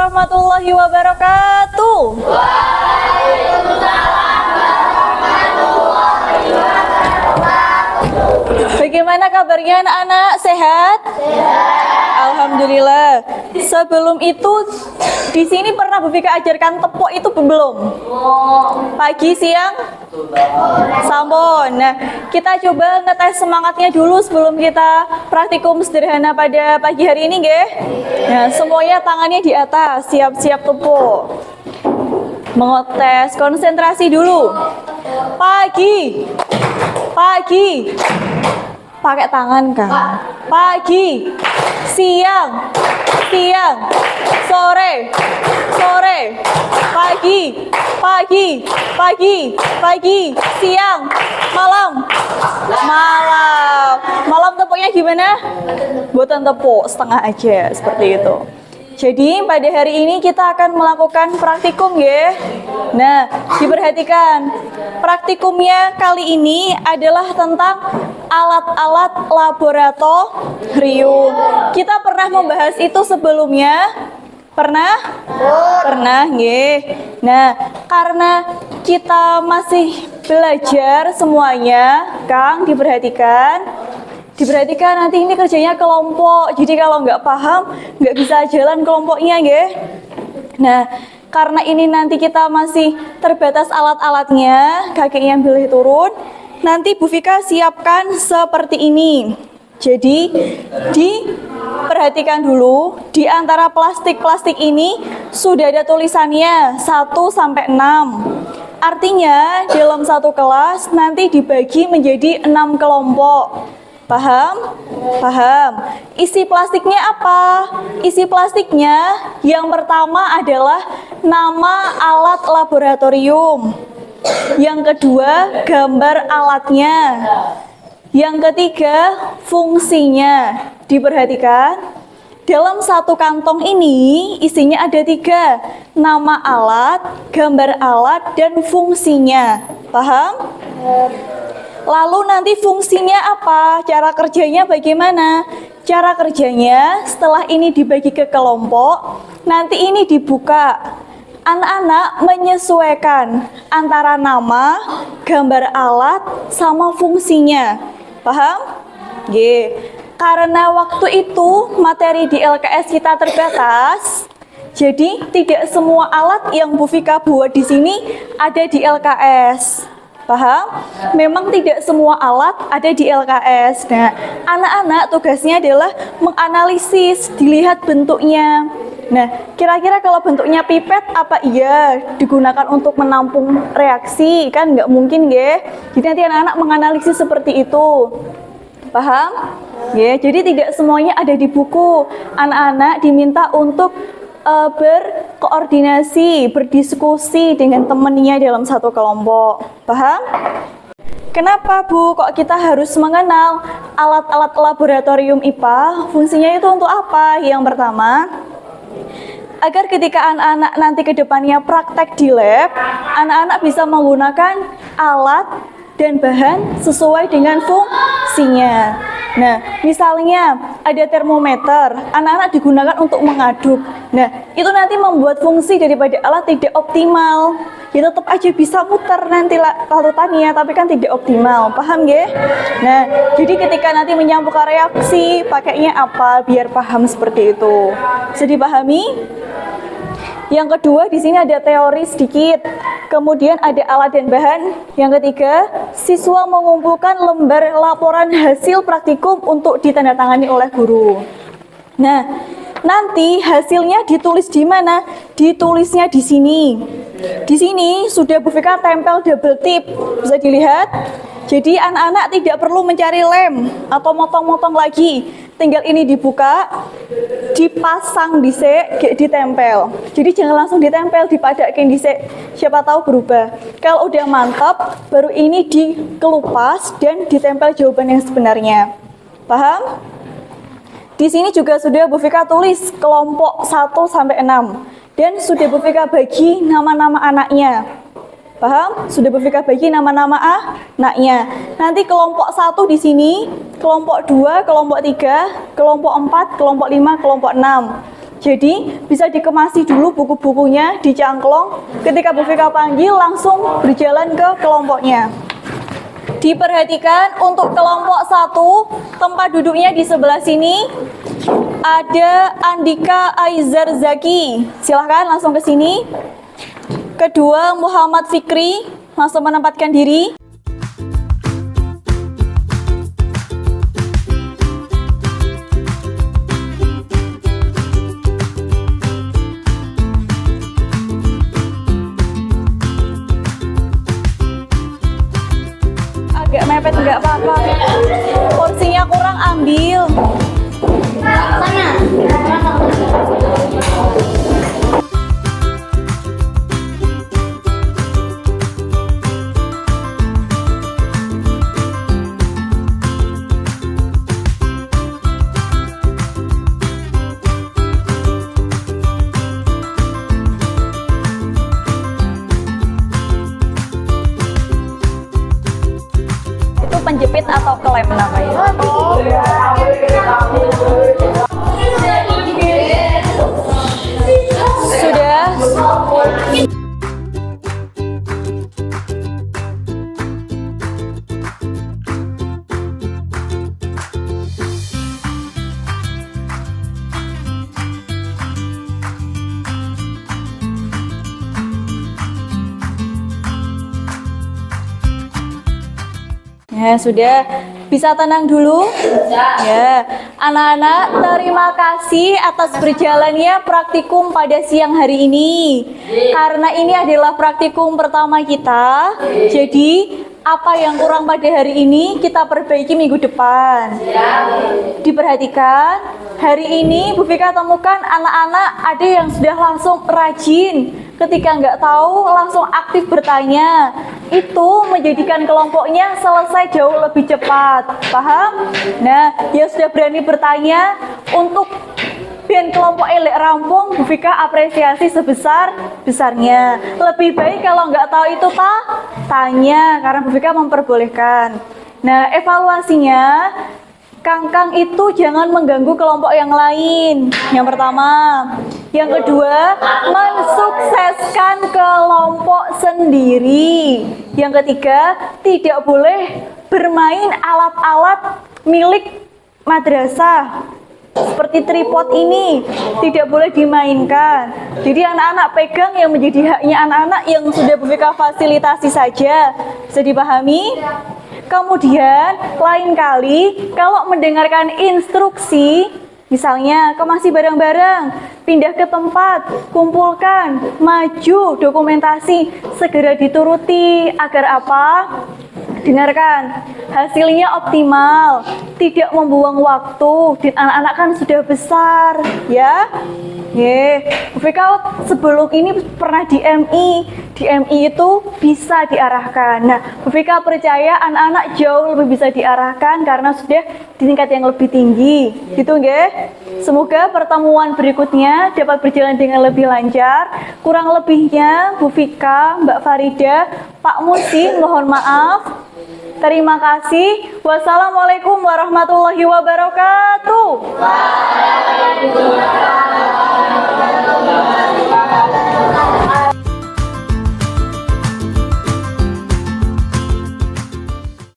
warahmatullahi wabarakatuh. Bagaimana kabarnya anak-anak? Sehat? Alhamdulillah. Sebelum itu di sini pernah Bu Vika ajarkan tepuk itu belum? Pagi, siang? Sampun. Nah, kita coba ngetes semangatnya dulu sebelum kita praktikum sederhana pada pagi hari ini, nggih? Nah, semuanya tangannya di atas, siap-siap tepuk. Mengetes konsentrasi dulu. Pagi. Pagi. Pakai tangan kan? Pagi. Siang. Siang. Sore. Sore. Pagi. Pagi. Pagi. Pagi. Siang. Malam. Malam. Malam tepuknya gimana? Buatan tepuk setengah aja seperti itu. Jadi pada hari ini kita akan melakukan praktikum ya. Nah, diperhatikan. Praktikumnya kali ini adalah tentang alat-alat laboratorium. Kita pernah membahas itu sebelumnya? Pernah? Pernah, nggih. Nah, karena kita masih belajar semuanya, Kang, diperhatikan. Diperhatikan nanti ini kerjanya kelompok, jadi kalau nggak paham nggak bisa jalan kelompoknya, nggih. Nah, karena ini nanti kita masih terbatas alat-alatnya, kakeknya pilih turun. Nanti Bu Vika siapkan seperti ini. Jadi diperhatikan dulu di antara plastik-plastik ini sudah ada tulisannya 1 sampai 6. Artinya dalam satu kelas nanti dibagi menjadi 6 kelompok. Paham? Paham. Isi plastiknya apa? Isi plastiknya yang pertama adalah nama alat laboratorium. Yang kedua, gambar alatnya. Yang ketiga, fungsinya. Diperhatikan. Dalam satu kantong ini isinya ada 3. Nama alat, gambar alat, dan fungsinya. Paham? Lalu nanti fungsinya apa? Cara kerjanya bagaimana? Cara kerjanya setelah ini dibagi ke kelompok, nanti ini dibuka. Anak-anak menyesuaikan antara nama, gambar alat, sama fungsinya. Paham? Nggih. Karena waktu itu materi di LKS kita terbatas, jadi tidak semua alat yang Bu Vika buat di sini ada di LKS. Paham? Memang tidak semua alat ada di LKS. Nah, anak-anak tugasnya adalah menganalisis, dilihat bentuknya. Nah, kira-kira kalau bentuknya pipet, apa iya digunakan untuk menampung reaksi? Kan nggak mungkin, nggih. Jadi nanti anak-anak menganalisis seperti itu. Paham? Ya, jadi tidak semuanya ada di buku. Anak-anak diminta untuk berkoordinasi, berdiskusi dengan temannya dalam satu kelompok. Paham? Kenapa Bu, kok kita harus mengenal alat-alat laboratorium IPA? Fungsinya itu untuk apa? Yang pertama, agar ketika anak-anak nanti ke depannya praktek di lab, anak-anak bisa menggunakan alat dan bahan sesuai dengan fungsinya. Nah, misalnya ada termometer, anak-anak digunakan untuk mengaduk. Nah, itu nanti membuat fungsi daripada alat tidak optimal. Ya tetap aja bisa muter nanti larutannya, tapi kan tidak optimal. Paham nggih? Nah, jadi ketika nanti menyambungkan reaksi, pakainya apa biar paham seperti itu. Bisa dipahami? Yang kedua, di sini ada teori sedikit. Kemudian ada alat dan bahan. Yang ketiga, siswa mengumpulkan lembar laporan hasil praktikum untuk ditandatangani oleh guru. Nah, nanti hasilnya ditulis di mana? Ditulisnya di sini. Di sini sudah Bu Vika tempel double tip. Bisa dilihat? Jadi anak-anak tidak perlu mencari lem atau motong-motong lagi. Tinggal ini dibuka, dipasang dhisik, ditempel. Jadi jangan langsung ditempel, dipadakin dhisik. Siapa tahu berubah. Kalau udah mantap, baru ini dikelupas dan ditempel jawaban yang sebenarnya. Paham? Di sini juga sudah Bu Vika tulis kelompok 1 sampai 6 dan sudah Bu Vika bagi nama-nama anaknya. Paham? Sudah Bu Vika bagi nama-nama anaknya. Nanti kelompok 1 di sini, kelompok 2, kelompok 3, kelompok 4, kelompok 5, kelompok 6. Jadi bisa dikemasi dulu buku-bukunya, dicangklong. Ketika Bu Vika panggil langsung berjalan ke kelompoknya. Diperhatikan untuk kelompok 1, tempat duduknya di sebelah sini. Ada Andika Aizar Zaki. Silahkan langsung ke sini. Kedua, Muhammad Fikri. Langsung menempatkan diri. Agak mepet nggak apa-apa. Porsinya kurang ambil. Itu penjepit atau klem namanya? Sudah. Ya, sudah. Bisa tenang dulu? Ya. Anak-anak, terima kasih atas berjalannya praktikum pada siang hari ini. Karena ini adalah praktikum pertama kita, jadi apa yang kurang pada hari ini kita perbaiki minggu depan. Diperhatikan, hari ini Bu Vika temukan anak-anak ada yang sudah langsung rajin. Ketika nggak tahu langsung aktif bertanya. Itu menjadikan kelompoknya selesai jauh lebih cepat. Paham? Nah, yang sudah berani bertanya untuk biar kelompok elek rampung, Bu Vika apresiasi sebesar-besarnya. Lebih baik kalau nggak tahu itu tanya, karena Bu Vika memperbolehkan. Nah, evaluasinya, Kang-kang itu jangan mengganggu kelompok yang lain. Yang pertama. Yang kedua, mensukseskan kelompok sendiri. Yang ketiga, tidak boleh bermain alat-alat milik madrasah. Seperti tripod ini, tidak boleh dimainkan. Jadi anak-anak pegang yang menjadi haknya anak-anak yang sudah Bu Vika fasilitasi saja. Bisa dipahami? Kemudian, lain kali kalau mendengarkan instruksi, misalnya kemasi barang-barang, pindah ke tempat, kumpulkan, maju, dokumentasi, segera dituruti. Agar apa? Dengarkan, hasilnya optimal, tidak membuang waktu, dan anak-anak kan sudah besar, ya. Bu Vika sebelum ini pernah di MI itu bisa diarahkan. Nah, Bu Vika percaya anak-anak jauh lebih bisa diarahkan karena sudah di tingkat yang lebih tinggi, gitu nggih? Semoga pertemuan berikutnya dapat berjalan dengan lebih lancar. Kurang lebihnya Bu Vika, Mbak Farida, Pak Musi mohon maaf. Terima kasih. Wassalamualaikum warahmatullahi wabarakatuh. Waalaikumsalam warahmatullahi wabarakatuh.